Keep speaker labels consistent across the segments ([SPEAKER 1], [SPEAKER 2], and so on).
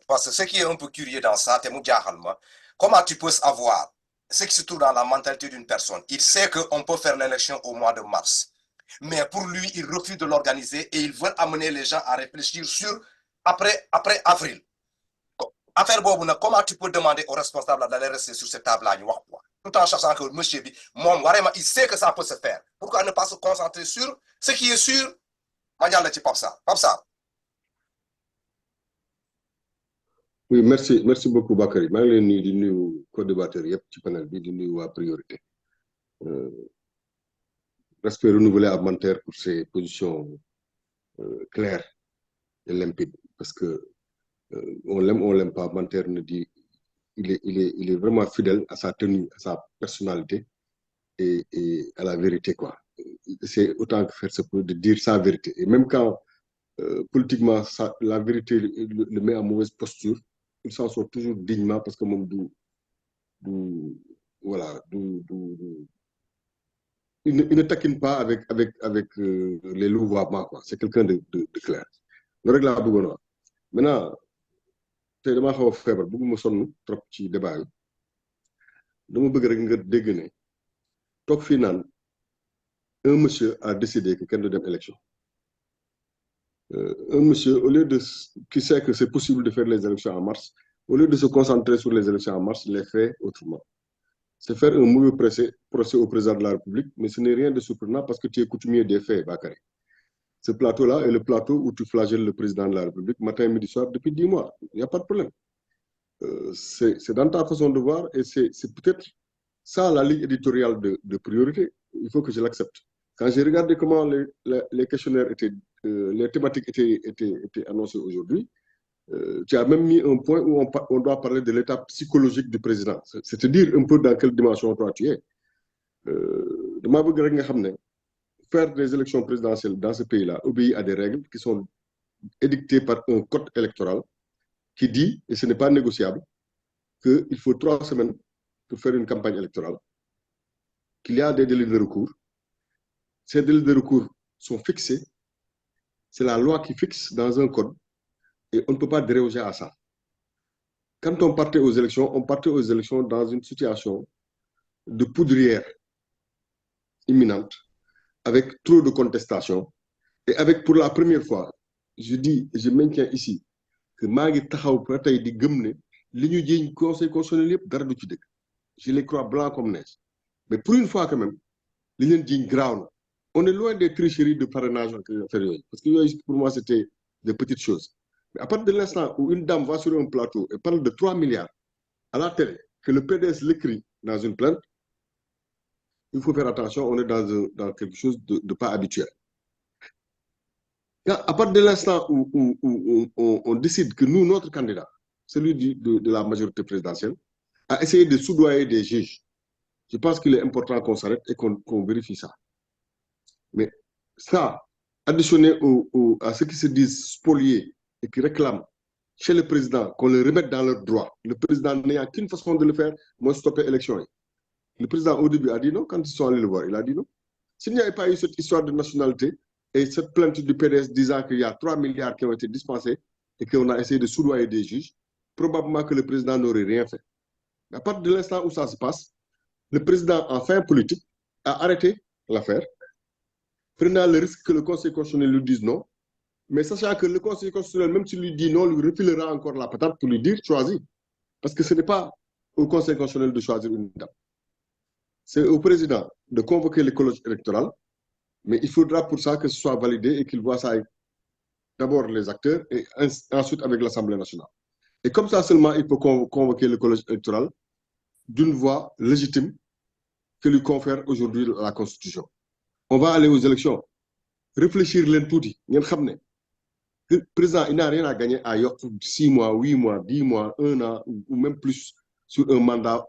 [SPEAKER 1] Parce que ce qui est un peu curieux dans ça, comment tu peux savoir ce qui se trouve dans la mentalité d'une personne? Il sait qu'on peut faire l'élection au mois de mars. Mais pour lui, il refuse de l'organiser et il veut amener les gens à réfléchir sur après avril. Affaire Bobo, comment tu peux demander aux responsables d'aller rester sur cette table-là, tout en sachant que monsieur, il sait que ça peut se faire. Pourquoi ne pas se concentrer sur ce qui est sûr?
[SPEAKER 2] Oui, merci beaucoup Bakary. Je suis venu co-débatteur du panel, de priorité. Respect renouvelé à Manter pour ses positions claires et limpides. Parce que on l'aime pas. Manter nous dit il est vraiment fidèle à sa tenue, à sa personnalité et à la vérité, quoi. C'est autant que faire se peut de dire sa vérité. Et même quand politiquement la vérité le met en mauvaise posture, il s'en sort toujours dignement parce que mon il ne taquine pas avec les louvoiements, quoi. C'est quelqu'un de clair. Le règle à Bougono. Maintenant, tey damaa xaw a feebar bëgguma sonn trop ci débat yi dama bëgg rek nga dégg ne toog fii naan un monsieur a décidé que kenn du dem élection. Un monsieur, au lieu de qui sait que c'est possible de faire les élections en mars, au lieu de se concentrer sur les élections en mars, il les fait autrement. C'est faire un mauvais procès au président de la République, mais ce n'est rien de surprenant parce que tu es coutumier des faits, Bakary. Ce plateau-là est le plateau où tu flagelles le président de la République matin, midi, soir depuis 10 mois. Il n'y a pas de problème. C'est dans ta façon de voir et c'est peut-être ça la ligne éditoriale de priorité. Il faut que je l'accepte. Quand j'ai regardé comment les questionnaires étaient, les thématiques étaient annoncées aujourd'hui, tu as même mis un point où on doit parler de l'état psychologique du président. C'est-à-dire un peu dans quelle dimension toi tu es. Faire des élections présidentielles dans ce pays-là obéit à des règles qui sont édictées par un code électoral qui dit, et ce n'est pas négociable, qu'il faut 3 semaines pour faire une campagne électorale, qu'il y a des délais de recours. Ces délais de recours sont fixés. C'est la loi qui fixe dans un code et on ne peut pas déroger à ça. Quand on partait aux élections dans une situation de poudrière imminente, avec trop de contestations, et avec pour la première fois, je maintiens ici, que Magui Tahaou Pratay di Gumne, l'Union Conseil constitutionnel, je les crois blancs comme neige. Mais pour une fois quand même, l'Union dit grave. On est loin des tricheries de parrainage parce que pour moi c'était des petites choses. Mais à partir de l'instant où une dame va sur un plateau et parle de 3 milliards à la télé, que le PDS l'écrit dans une plainte, il faut faire attention, on est dans quelque chose de pas habituel. À partir de l'instant où on décide que nous, notre candidat, celui de la majorité présidentielle, a essayé de soudoyer des juges, je pense qu'il est important qu'on s'arrête et qu'on vérifie ça. Mais ça, additionné à ceux qui se disent spoliés et qui réclament chez le président qu'on le remette dans leurs droits, le président n'a qu'une façon de le faire, moi stopper l'élection. Le président au début a dit non, quand ils sont allés le voir, il a dit non. S'il n'y avait pas eu cette histoire de nationalité et cette plainte du PDS disant qu'il y a 3 milliards qui ont été dispensés et qu'on a essayé de soudoyer des juges, probablement que le président n'aurait rien fait. À partir de l'instant où ça se passe, le président en fin politique a arrêté l'affaire, prenant le risque que le Conseil constitutionnel lui dise non, mais sachant que le Conseil constitutionnel, même s'il lui dit non, lui refilera encore la patate pour lui dire choisis. Parce que ce n'est pas au Conseil constitutionnel de choisir une date. C'est au président de convoquer les collèges électoraux, mais il faudra pour ça que ce soit validé et qu'il voit ça avec d'abord les acteurs et ensuite avec l'Assemblée nationale. Et comme ça seulement, il peut convoquer le collège électoral d'une voix légitime que lui confère aujourd'hui la Constitution. On va aller aux élections. Réfléchir l'entouti. Le président, il n'a rien à gagner à 6 mois, 8 mois, 10 mois, 1 an ou même plus sur un mandat.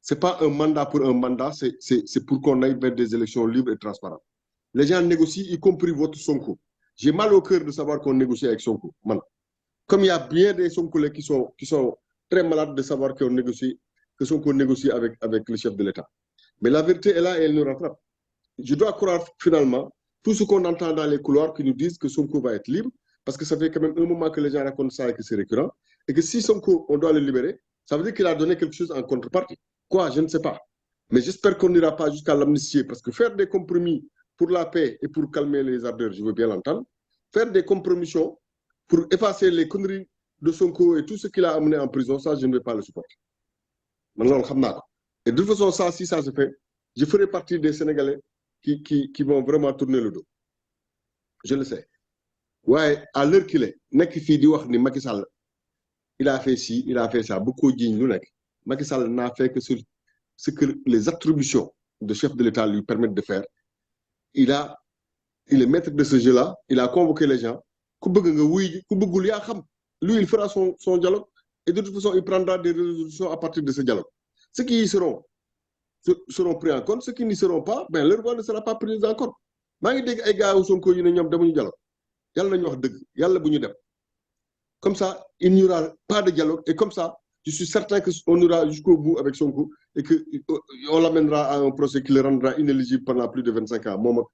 [SPEAKER 2] Ce n'est pas un mandat pour un mandat, c'est pour qu'on aille vers des élections libres et transparentes. Les gens négocient, y compris votre Sonko. J'ai mal au cœur de savoir qu'on négocie avec Sonko. Comme il y a bien des Sonkolais qui sont très malades de savoir qu'on négocie, que Sonko négocie avec le chef de l'État. Mais la vérité est là et elle nous rattrape. Je dois croire finalement tout ce qu'on entend dans les couloirs qui nous disent que Sonko va être libre, parce que ça fait quand même un moment que les gens racontent ça et que c'est récurrent, et que si Sonko, on doit le libérer, ça veut dire qu'il a donné quelque chose en contrepartie. Quoi, je ne sais pas. Mais j'espère qu'on n'ira pas jusqu'à l'amnistier, parce que faire des compromis pour la paix et pour calmer les ardeurs, je veux bien l'entendre. Faire des compromissions pour effacer les conneries de Sonko et tout ce qu'il a amené en prison, ça, je ne vais pas le supporter. Et de toute façon, ça, si ça se fait, je ferai partie des Sénégalais qui vont vraiment tourner le dos. Je le sais. Ouais, à l'heure qu'il est, Macky Sall, il a fait ci, il a fait ça, beaucoup de Macky Sall n'a fait que ce que les attributions de chef de l'État lui permettent de faire. Il est maître de ce jeu-là, il a convoqué les gens. Lui, il fera son dialogue et de toute façon, il prendra des résolutions à partir de ce dialogue. Ceux qui y seront pris en compte, ceux qui n'y seront pas, ben, leur voix ne sera pas prise en compte. Comme ça, il n'y aura pas de dialogue et comme ça, je suis certain qu'on ira jusqu'au bout avec Sonko et qu'on l'amènera à un procès qui le rendra inéligible pendant plus de 25 ans.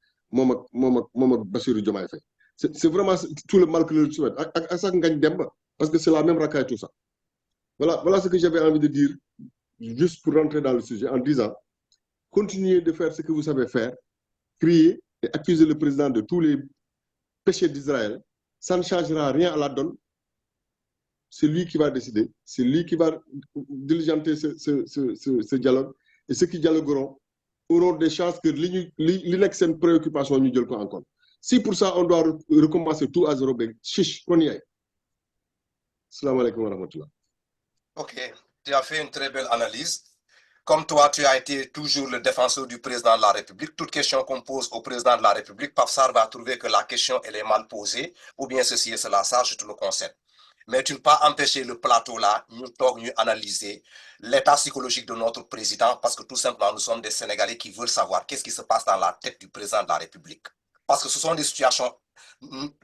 [SPEAKER 2] C'est vraiment tout le mal que je souhaite. Parce que c'est la même racaille tout ça. Voilà ce que j'avais envie de dire, juste pour rentrer dans le sujet, en disant, continuez de faire ce que vous savez faire, crier et accuser le président de tous les péchés d'Israël. Ça ne changera rien à la donne. C'est lui qui va décider, c'est lui qui va diligenter ce dialogue. Et ceux qui dialogueront auront des chances que une préoccupation nous dialogue encore. Si pour ça on doit recommencer tout à zéro, chiche, qu'on y aille. Salam alaikum wa rahmatullah.
[SPEAKER 1] Ok, tu as fait une très belle analyse. Comme toi, tu as été toujours le défenseur du président de la République. Toute question qu'on pose au président de la République, Papsar va trouver que la question elle est mal posée, ou bien ceci et cela, ça, je te le concède. Mais tu ne peux pas empêcher le plateau-là, nous analyser l'état psychologique de notre président, parce que tout simplement, nous sommes des Sénégalais qui veulent savoir qu'est-ce qui se passe dans la tête du président de la République. Parce que ce sont des situations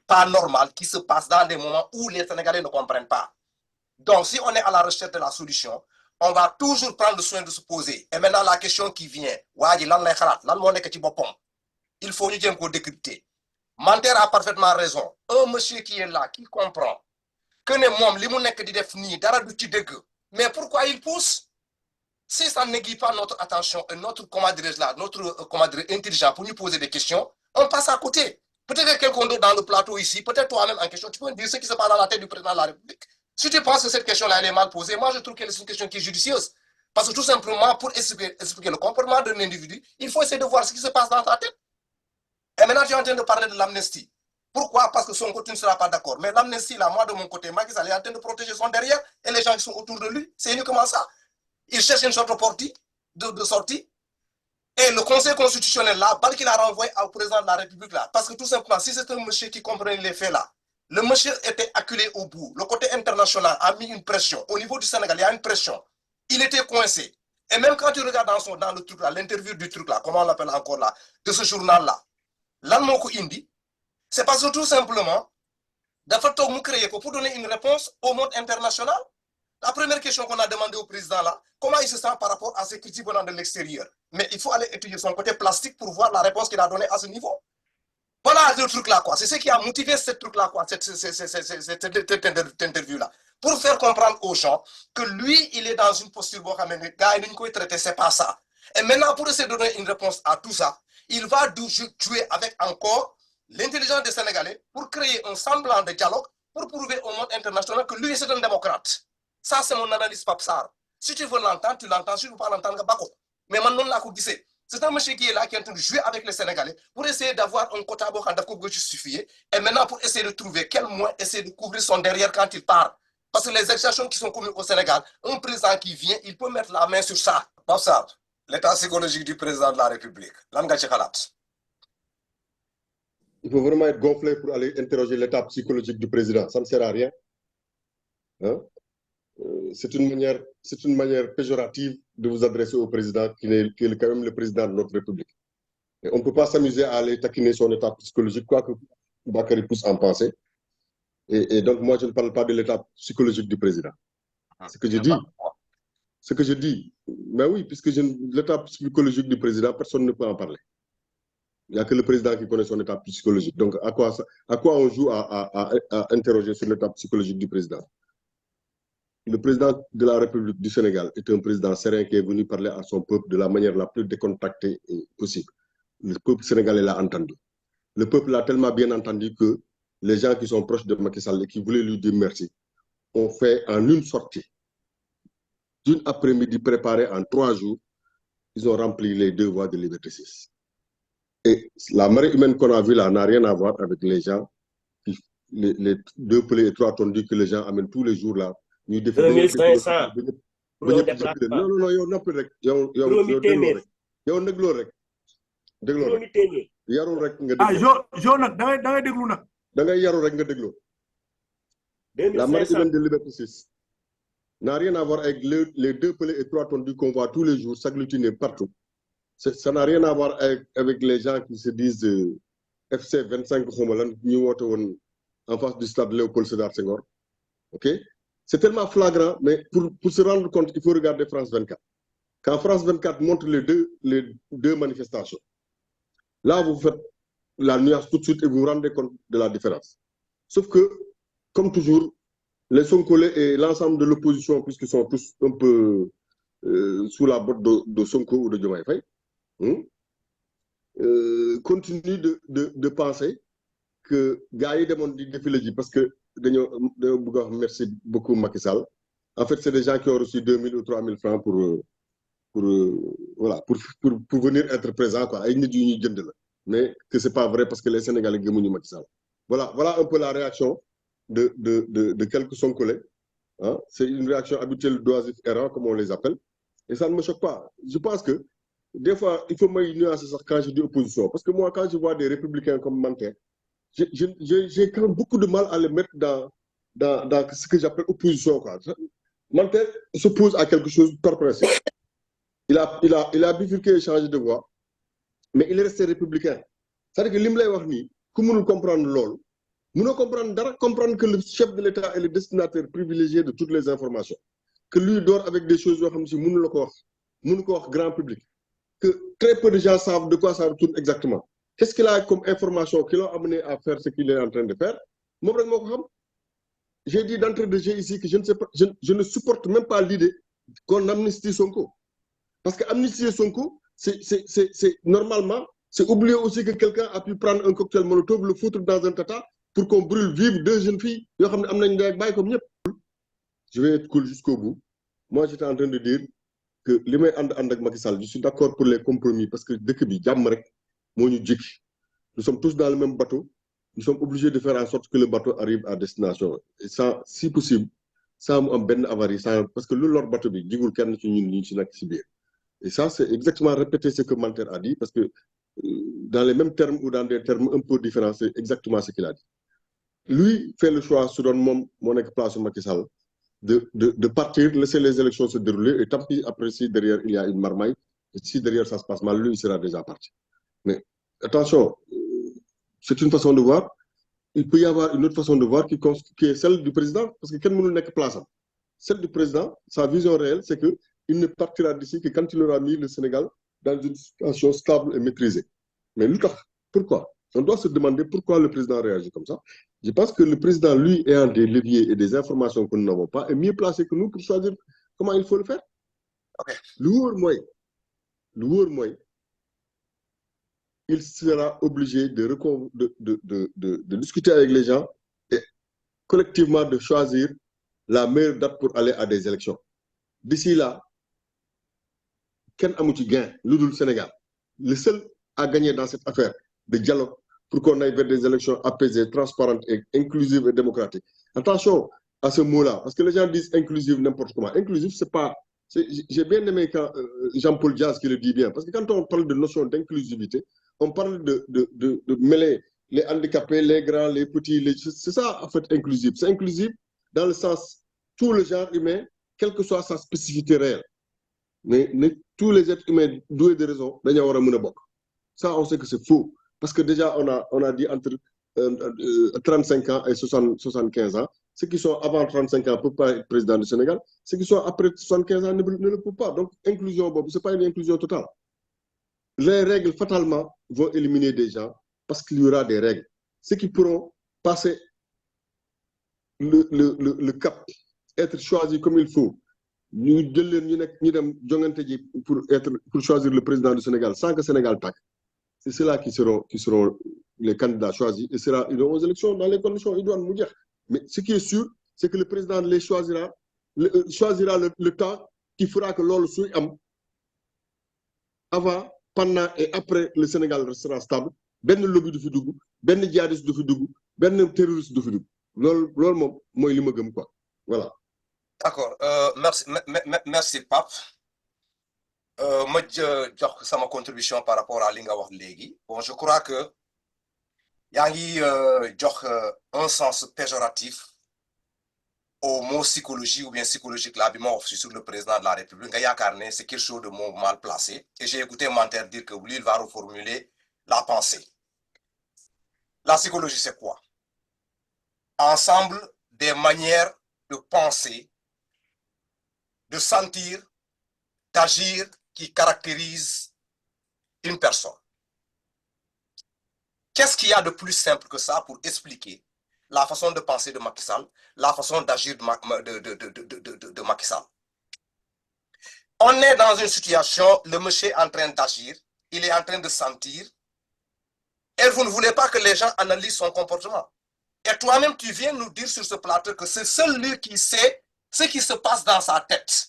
[SPEAKER 1] pas normales qui se passent dans des moments où les Sénégalais ne comprennent pas. Donc, si on est à la recherche de la solution, on va toujours prendre le soin de se poser. Et maintenant, la question qui vient, il faut nous décrypter. Manter a parfaitement raison. Un monsieur qui est là, qui comprend que ne mom li mu nek di def ni dara du ci deug, mais pourquoi il pousse? Si ça n'aiguille pas notre attention et notre intelligence pour nous poser des questions, on passe à côté. Peut-être quelqu'un d'autre dans le plateau ici, peut-être toi-même en question, tu peux me dire ce qui se passe dans la tête du président de la République. Si tu penses que cette question-là elle est mal posée, moi je trouve qu'elle est une question qui est judicieuse. Parce que tout simplement, pour expliquer le comportement d'un individu, il faut essayer de voir ce qui se passe dans ta tête. Et maintenant, tu es en train de parler de l'amnistie. Pourquoi? Parce que son côté ne sera pas d'accord. Mais l'amnistie, là, moi, de mon côté, Macky Sall est en train de protéger son derrière et les gens qui sont autour de lui. C'est uniquement ça. Il cherche une sorte de sortie. Et le Conseil constitutionnel, là, balle qu'il a renvoyé au président de la République, là. Parce que tout simplement, si c'est un monsieur qui comprenait les faits, là, le monsieur était acculé au bout. Le côté international a mis une pression. Au niveau du Sénégal, il y a une pression. Il était coincé. Et même quand tu regardes dans le truc, là, l'interview du truc, là, comment on l'appelle encore, là, de ce journal-là, l'Anmoko Indi, c'est parce que tout simplement, pour donner une réponse au monde international. La première question qu'on a demandé au président là, comment il se sent par rapport à ces critiques venant de l'extérieur. Mais il faut aller étudier son côté plastique pour voir la réponse qu'il a donnée à ce niveau. Voilà le truc là, quoi. C'est ce qui a motivé ce truc là, quoi, cette interview là. Pour faire comprendre aux gens que lui, il est dans une posture, c'est pas ça. Et maintenant, pour essayer de donner une réponse à tout ça, il va jouer avec encore l'intelligence des Sénégalais pour créer un semblant de dialogue pour prouver au monde international que lui, c'est un démocrate. Ça, c'est mon analyse, Papsar. Si tu veux l'entendre, tu l'entends. Si tu ne veux pas l'entendre, mais maintenant, là, c'est un monsieur qui est là, qui est en train de jouer avec les Sénégalais pour essayer d'avoir un quota justifié. Et maintenant, pour essayer de trouver quel moyen essayer de couvrir son derrière quand il part. Parce que les exactions qui sont commises au Sénégal, un président qui vient, il peut mettre la main sur ça. Papsar, l'état psychologique du président de la République.
[SPEAKER 2] Il faut vraiment être gonflé pour aller interroger l'état psychologique du président. Ça ne sert à rien. Hein? C'est une manière péjorative de vous adresser au président qui est quand même le président de notre République. Et on ne peut pas s'amuser à aller taquiner son état psychologique, quoi que Bakary puisse en penser. Et donc, moi, je ne parle pas de l'état psychologique du président. Ce que je dis, mais oui, puisque l'état psychologique du président, personne ne peut en parler. Il n'y a que le président qui connaît son état psychologique. Donc, à quoi on joue à interroger sur l'état psychologique du président? Le président de la République du Sénégal est un président serein qui est venu parler à son peuple de la manière la plus décontractée possible. Le peuple sénégalais l'a entendu. Le peuple l'a tellement bien entendu que les gens qui sont proches de Macky Sall et qui voulaient lui dire merci ont fait en une sortie, d'une après-midi préparée en 3 jours, ils ont rempli les 2 voies de Liberté 6. Et la marée humaine qu'on a vue là n'a rien à voir avec les gens, les 2 pelés et 3 tonnes que les gens amènent tous les jours là.
[SPEAKER 3] 2500 pour un déplacement.
[SPEAKER 2] Non, non, yow noppi rek. yow dégloo rek. Yarul rek nga dégloo.
[SPEAKER 4] Jo nag da ngay déglu nag.
[SPEAKER 2] Da ngay yaru rek nga dégloo. La marée humaine de Liberté 6 n'a rien à voir avec les 2 pelés et 3 tonnes qu'on voit tous les jours s'agglutiner partout. Ça n'a rien à voir avec les gens qui se disent FC 25 en face du stade Léopold Sédar Senghor. Ok? C'est tellement flagrant, mais pour se rendre compte, il faut regarder France 24. Quand France 24 montre les deux manifestations, là, vous faites la nuance tout de suite et vous vous rendez compte de la différence. Sauf que, comme toujours, les Sonkolais et l'ensemble de l'opposition, puisqu'ils sont tous un peu sous la botte de Sonko ou de Diomaye Faye, continuent de penser que gars yi demoon di défilé ji parce que dañoo bëgg a wax merci beaucoup Macky Sall. En fait, c'est des gens qui ont reçu 2000 ou 3000 francs pour venir être présents, quoi. Ay nit yu ñuy jënd la. Mais que c'est pas vrai parce que les Sénégalais gëmuñu Macky Sall. Voilà un peu la réaction de quelques Sonkolais. Hein? C'est une réaction habituelle d'oisifs errants, comme on les appelle. Et ça ne me choque pas. Je pense que des fois, il faut me nuancer ça quand je dis opposition. Parce que moi, quand je vois des républicains comme Manter, j'ai quand même beaucoup de mal à les mettre dans ce que j'appelle opposition, quoi. Manter s'oppose à quelque chose par principe. Il a bifurqué et changé de voie, mais il est resté républicain. C'est-à-dire que li mu lay wax nii ku mënul comprendre loolu mënoo comprendre que le chef de l'État est le destinataire privilégié de toutes les informations, que lui dort avec des choses yoo xam si mënu ko wax grand public, que très peu de gens savent de quoi ça retourne exactement. Qu'est-ce qu'il a comme information qui l'ont amené à faire ce qu'il est en train de faire? Moom rek moo ko xam. J'ai dit d'entrée de jeu ici que je ne sais pas, je ne supporte même pas l'idée qu'on amnistie Sonko. Parce que amnistier Sonko, c'est normalement, c'est oublier aussi que quelqu'un a pu prendre un cocktail Molotov, le foutre dans un tata pour qu'on brûle vive 2 jeunes filles. Je vais être cool jusqu'au bout. Moi, j'étais en train de dire que li may ànd ak Macky Sall, je suis d'accord pour les compromis parce que dëkk bi jàmm rek moo ñu jikki. Nous sommes tous dans le même bateau. Nous sommes obligés de faire en sorte que le bateau arrive à destination. Et ça, si possible, ça am benn avarie, parce que lu lor bateau bi jigul kenn ci ñun ñu ci nekk ci biir. Et ça, c'est exactement répéter ce que Manter a dit, parce que dans les mêmes termes ou dans des termes un peu différents, c'est exactement ce qu'il a dit. Lui fait le choix, selon mon place Macky Sall, de partir, laisser les élections se dérouler, et tant pis après si derrière il y a une marmaille, et si derrière ça se passe mal, lui il sera déjà parti. Mais attention, c'est une façon de voir. Il peut y avoir une autre façon de voir qui est celle du président, parce que quel monde n'est que place. Celle du président, sa vision réelle, c'est que il ne partira d'ici que quand il aura mis le Sénégal dans une situation stable et maîtrisée. Mais pourquoi? On doit se demander pourquoi le président réagit comme ça. Je pense que le président, lui, ayant des leviers et des informations que nous n'avons pas, est mieux placé que nous pour choisir comment il faut le faire.
[SPEAKER 1] Okay.
[SPEAKER 2] Le wóor mooy, il sera obligé de discuter avec les gens et collectivement de choisir la meilleure date pour aller à des élections. D'ici là, kenn amu ci gain lu dul Sénégal. Le seul à gagner dans cette affaire de dialogue pour qu'on aille vers des élections apaisées, transparentes et inclusives et démocratiques. Attention à ce mot-là, parce que les gens disent inclusive n'importe comment. Inclusive, c'est pas... J'ai bien aimé quand Jean-Paul Diaz qui le dit bien, parce que quand on parle de notion d'inclusivité, on parle de mêler les handicapés, les grands, les petits, c'est ça en fait inclusif. C'est inclusif dans le sens tout le genre humain, quelle que soit sa spécificité réelle. Mais tous les êtres humains doués de raison, ça on sait que c'est faux. Parce que déjà on a dit entre 35 ans et 75 ans, ceux qui sont avant 35 ans ne peuvent pas être président du Sénégal, ceux qui sont après 75 ans ne le peuvent pas. Donc inclusion, ce n'est pas une inclusion totale. les règles fatalement vont éliminer des gens parce qu'il y aura des règles. Ceux qui pourront passer le cap, être choisis comme il faut, pour choisir le président du Sénégal sans que le Sénégal taque. C'est ceux-là qui seront les candidats choisis et ils auront aux élections dans les conditions idoines. Mais ce qui est sûr, c'est que le président les choisira le temps qui fera que l'on soit avant, pendant et après le Sénégal restera stable. Ben lobby de Fidougou, ben djihadiste de Fidougou, ben terroriste de Fidougou. Moi, il me quoi. Voilà.
[SPEAKER 1] D'accord. Merci, Pape. Moi, c'est ma contribution par rapport à Linga Légui. Bon, je crois que il y a un sens péjoratif au mot psychologie ou bien psychologique là, sur le président de la République. C'est quelque chose de mal placé. Et j'ai écouté Manter dire que lui, il va reformuler la pensée. La psychologie, c'est quoi? Ensemble des manières de penser, de sentir, d'agir qui caractérisent une personne. Qu'est-ce qu'il y a de plus simple que ça pour expliquer la façon de penser de Macky Sall, la façon d'agir de Macky Sall? On est dans une situation, le monsieur est en train d'agir, il est en train de sentir, et vous ne voulez pas que les gens analysent son comportement. Et toi-même, tu viens nous dire sur ce plateau que c'est seul lui qui sait ce qui se passe dans sa tête.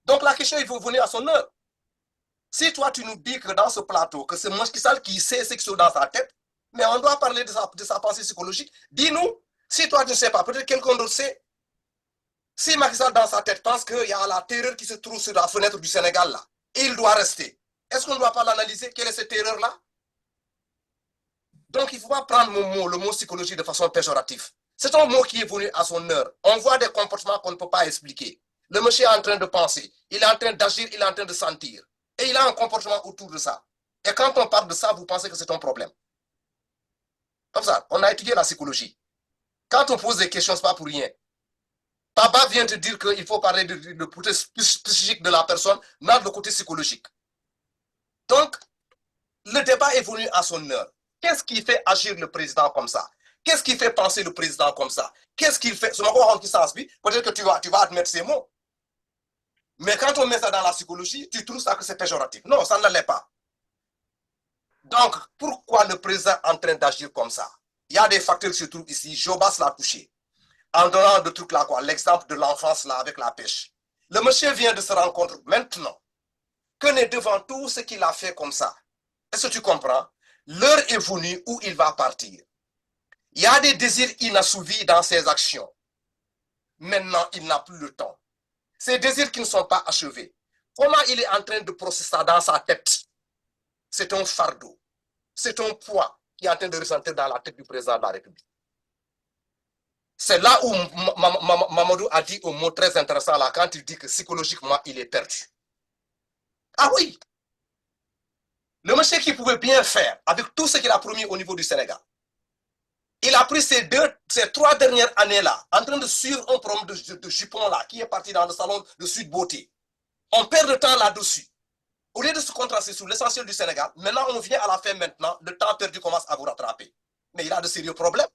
[SPEAKER 1] Donc la question, il faut venir à son heure. Si toi, tu nous dis que dans ce plateau, que c'est Macky Sall qui sait ce qui se passe dans sa tête, mais on doit parler de sa pensée psychologique. Dis-nous, si toi, tu ne sais pas, peut-être quelqu'un d'autre sait. Si Macky Sall dans sa tête pense qu'il y a la terreur qui se trouve sur la fenêtre du Sénégal, là, et il doit rester, est-ce qu'on ne doit pas l'analyser? Quelle est cette terreur-là? Donc, il ne faut pas prendre le mot psychologie de façon péjorative. C'est un mot qui est venu à son heure. On voit des comportements qu'on ne peut pas expliquer. Le monsieur est en train de penser, il est en train d'agir, il est en train de sentir. Et il a un comportement autour de ça. Et quand on parle de ça, vous pensez que c'est un problème. Comme ça, on a étudié la psychologie. Quand on pose des questions, ce n'est pas pour rien. Papa vient te dire qu'il faut parler du côté psychique de la personne, non le côté psychologique. Donc, le débat est venu à son heure. Qu'est-ce qui fait agir le président comme ça? Qu'est-ce qui fait penser le président comme ça? Qu'est-ce qu'il fait? Peut-être que tu vas admettre ces mots. Mais quand on met ça dans la psychologie, tu trouves ça que c'est péjoratif. Non, ça ne l'est pas. Donc, pourquoi le président est en train d'agir comme ça? Il y a des facteurs qui se trouvent ici. Jobas l'a touché. En donnant de trucs là, quoi. L'exemple de l'enfance là avec la pêche. Le monsieur vient de se rendre compte maintenant que n'est devant tout ce qu'il a fait comme ça. Est-ce que tu comprends? L'heure est venue où il va partir. Il y a des désirs inassouvis dans ses actions. Maintenant, il n'a plus le temps. Ces désirs qui ne sont pas achevés. Comment il est en train de processer ça dans sa tête? C'est un fardeau. C'est un poids qui est en train de ressentir dans la tête du président de la République. C'est là où Mamadou a dit un mot très intéressant là, quand il dit que psychologiquement, il est perdu. Ah oui! Le monsieur qui pouvait bien faire avec tout ce qu'il a promis au niveau du Sénégal. Il a pris ces 3 dernières années-là, en train de suivre un programme de jupon là, qui est parti dans le salon de Sud Beauté. On perd de temps là-dessus. Au lieu de se concentrer sur l'essentiel du Sénégal, maintenant on vient à la fin maintenant, le temps perdu commence à vous rattraper. Mais il a de sérieux problèmes.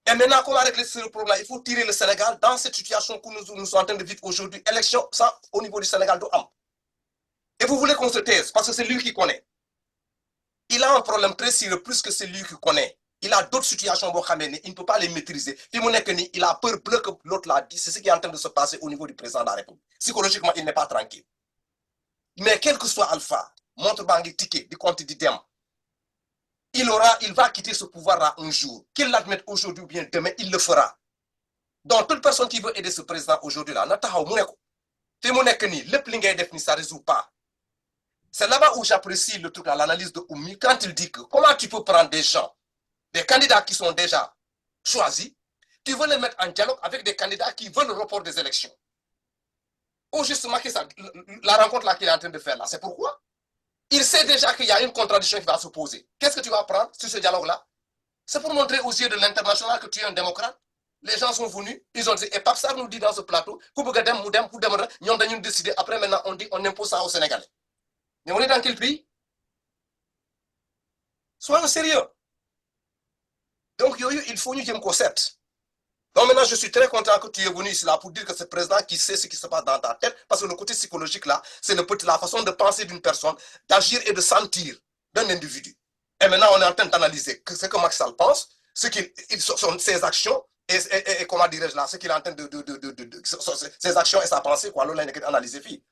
[SPEAKER 1] Et maintenant, comment régler ce problème? Il faut tirer le Sénégal dans cette situation que nous sommes en train de vivre aujourd'hui. Élection, ça, au niveau du Sénégal, et vous voulez qu'on se taise, parce que c'est lui qui connaît. Il a un problème très sérieux, plus que c'est lui qui connaît. Il a d'autres situations, il ne peut pas les maîtriser. Il a peur bleu que l'autre l'a dit. C'est ce qui est en train de se passer au niveau du président de la République. Psychologiquement, il n'est pas tranquille. Mais quel que soit Alpha, montre Bangui ticket, du compte d'idem, il va quitter ce pouvoir-là un jour. Qu'il l'admette aujourd'hui ou bien demain, il le fera. Donc, toute personne qui veut aider ce président aujourd'hui-là, ça ne résout pas. C'est là-bas où j'apprécie le truc, l'analyse de Oumi, quand il dit que comment tu peux prendre des gens, des candidats qui sont déjà choisis, tu veux les mettre en dialogue avec des candidats qui veulent le report des élections. Ou justement, la rencontre là qu'il est en train de faire là, c'est pourquoi il sait déjà qu'il y a une contradiction qui va se poser. Qu'est-ce que tu vas prendre sur ce dialogue-là? C'est pour montrer aux yeux de l'international que tu es un démocrate. Les gens sont venus, ils ont dit, et Pape Sarr nous dit dans ce plateau, nous avons décidé, après maintenant on dit, on impose ça aux Sénégalais. Mais on est dans quel pays? Soyons sérieux. Donc, il faut nous dire qu'on concept. Donc maintenant, je suis très content que tu es venu ici là pour dire que c'est le président qui sait ce qui se passe dans ta tête, parce que le côté psychologique là, c'est la façon de penser d'une personne, d'agir et de sentir d'un individu. Et maintenant, on est en train d'analyser ce que Macky Sall pense, ses actions, et comment dirais-je là, ce qu'il est en train ses actions et sa pensée, quoi, là, on a analysé.